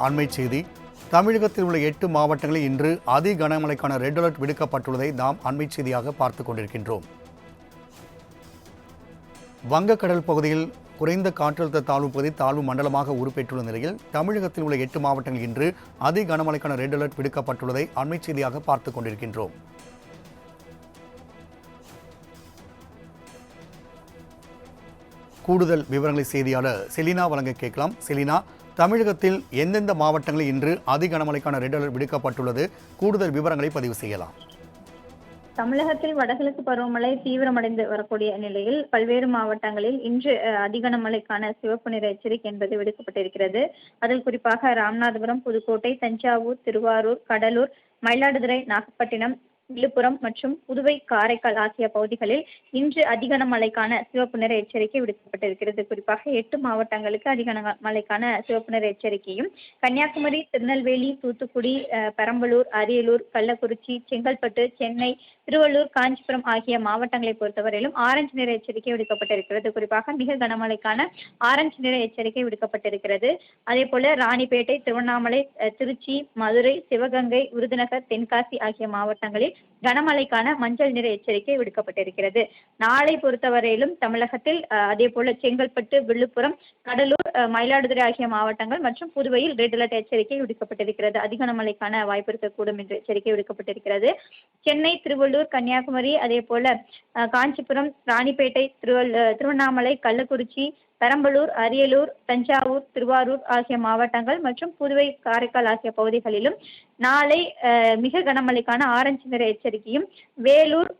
அண்மை செய்தி. தமிழகத்தில் உள்ள 8 மாவட்டங்களில் இன்று அதி கனமழைக்கான ரெட் அலர்ட் விடுக்கப்பட்டுள்ளதை நாம் அண்மை செய்தியாக பார்த்துக் கொண்டிருக்கின்றோம். வங்கக்கடல் பகுதியில் குறைந்த காற்றழுத்த தாழ்வு பகுதி தாழ்வு மண்டலமாக உருப்பெற்றுள்ள நிலையில் தமிழகத்தில் உள்ள 8 மாவட்டங்களில் இன்று அதி கனமழைக்கான ரெட் அலர்ட் விடுக்கப்பட்டுள்ளதை அண்மை செய்தியாக பார்த்துக் கொண்டிருக்கின்றோம். கூடுதல் விவரங்களை செய்தியாளர் செலினா வழங்க கேட்கலாம். செலினா, தமிழகத்தில் எந்தெந்த மாவட்டங்களில் இன்று அதி கனமழைக்கான ரெட் அலர்ட் விடுக்கப்பட்டுள்ளது? கூடுதல் விவரங்களை பதிவு செய்யலாம். தமிழகத்தில் வடகிழக்கு பருவமழை தீவிரமடைந்து வரக்கூடிய நிலையில் பல்வேறு மாவட்டங்களில் இன்று அதிகனமழைக்கான சிவப்பு நிற எச்சரிக்கை என்பது விடுக்கப்பட்டிருக்கிறது. அதில் குறிப்பாக ராமநாதபுரம், புதுக்கோட்டை, தஞ்சாவூர், திருவாரூர், கடலூர், மயிலாடுதுறை, நாகப்பட்டினம், விழுப்புரம் மற்றும் புதுவை, காரைக்கால் ஆகிய பகுதிகளில் இன்று அதிகனமழைக்கான சிவப்பு நிற எச்சரிக்கை விடுக்கப்பட்டிருக்கிறது. குறிப்பாக 8 மாவட்டங்களுக்கு அதிகனமழைக்கான சிவப்பு நிற எச்சரிக்கையும், கன்னியாகுமரி, திருநெல்வேலி, தூத்துக்குடி, பெரம்பலூர், அரியலூர், கள்ளக்குறிச்சி, செங்கல்பட்டு, சென்னை, திருவள்ளூர், காஞ்சிபுரம் ஆகிய மாவட்டங்களை பொறுத்தவரையிலும் ஆரஞ்சு நிற எச்சரிக்கை விடுக்கப்பட்டிருக்கிறது. குறிப்பாக மிக கனமழைக்கான ஆரஞ்சு நிற எச்சரிக்கை விடுக்கப்பட்டிருக்கிறது. அதே போல ராணிப்பேட்டை, திருவண்ணாமலை, திருச்சி, மதுரை, சிவகங்கை, விருதுநகர், தென்காசி ஆகிய மாவட்டங்களில் கனமழைக்கான மஞ்சள் நிற எச்சரிக்கை விடுக்கப்பட்டிருக்கிறது. நாளை பொறுத்தவரையிலும் தமிழகத்தில் அதே போல செங்கல்பட்டு, விழுப்புரம், கடலூர், மயிலாடுதுறை ஆகிய மாவட்டங்கள் மற்றும் புதுவையில் ரெட் அலர்ட் எச்சரிக்கை விடுக்கப்பட்டிருக்கிறது. அதிக கனமழைக்கான வாய்ப்பு இருக்கக்கூடும் என்று எச்சரிக்கை விடுக்கப்பட்டிருக்கிறது. சென்னை, திருவள்ளூர், கன்னியாகுமரி, அதே போல காஞ்சிபுரம், ராணிப்பேட்டை, திருவண்ணாமலை, கள்ளக்குறிச்சி, பெரம்பலூர், அரியலூர், தஞ்சாவூர், திருவாரூர் ஆகிய மாவட்டங்கள் மற்றும் புதுவை, காரைக்கால் ஆகிய பகுதிகளிலும் நாளை மிக கனமழைக்கான ஆரஞ்சு நிற எச்சரிக்கையும், வேலூர்,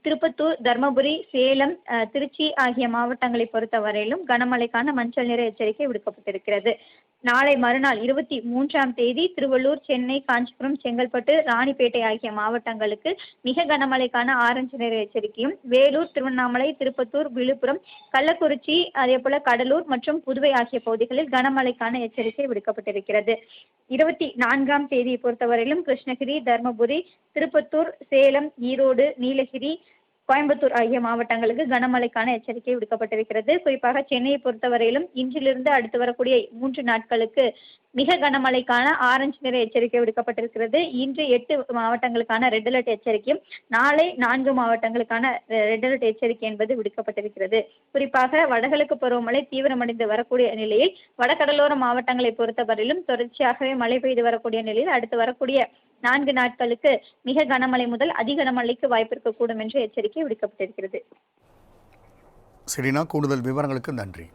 திருப்பத்தூர், தர்மபுரி, சேலம், திருச்சி ஆகிய மாவட்டங்களை பொறுத்தவரையிலும் கனமழைக்கான மஞ்சள் நிற எச்சரிக்கை விடுக்கப்பட்டிருக்கிறது. நாளை மறுநாள் 23ஆம் தேதி திருவள்ளூர், சென்னை, காஞ்சிபுரம், செங்கல்பட்டு, ராணிப்பேட்டை ஆகிய மாவட்டங்களுக்கு மிக கனமழைக்கான ஆரஞ்சு நிற எச்சரிக்கையும், வேலூர், திருவண்ணாமலை, திருப்பத்தூர், விழுப்புரம், கள்ளக்குறிச்சி, அதே போல கடலூர் மற்றும் புதுவை ஆகிய பகுதிகளில் கனமழைக்கான எச்சரிக்கை விடுக்கப்பட்டிருக்கிறது. 24ஆம் தேதியை பொறுத்தவரையிலும் கிருஷ்ணகிரி, தர்மபுரி, திருப்பத்தூர், சேலம், ஈரோடு, நீலகிரி, கோயம்புத்தூர் ஆகிய மாவட்டங்களுக்கு கனமழைக்கான எச்சரிக்கை விடுக்கப்பட்டிருக்கிறது. குறிப்பாக சென்னையை பொறுத்தவரையிலும் இன்றிலிருந்து அடுத்து வரக்கூடிய 3 நாட்களுக்கு மிக கனமழைக்கான ஆரஞ்சு நிற எச்சரிக்கை விடுக்கப்பட்டிருக்கிறது. இன்று 8 மாவட்டங்களுக்கான ரெட் அலர்ட் எச்சரிக்கையும், நாளை 4 மாவட்டங்களுக்கான ரெட் அலர்ட் எச்சரிக்கை என்பது விடுக்கப்பட்டிருக்கிறது. குறிப்பாக வடகிழக்கு பருவமழை தீவிரமடைந்து வரக்கூடிய நிலையில் வடகடலோர மாவட்டங்களை பொறுத்தவரையிலும் தொடர்ச்சியாகவே மழை பெய்து வரக்கூடிய நிலையில் அடுத்து வரக்கூடிய 4 நாட்களுக்கு மிக கனமழை முதல் அதிக கனமழைக்கு வாய்ப்பு இருக்கக்கூடும் என்று எச்சரிக்கை விடுக்கப்பட்டிருக்கிறது. சரினா, கூடுதல் விவரங்களுக்கு நன்றி.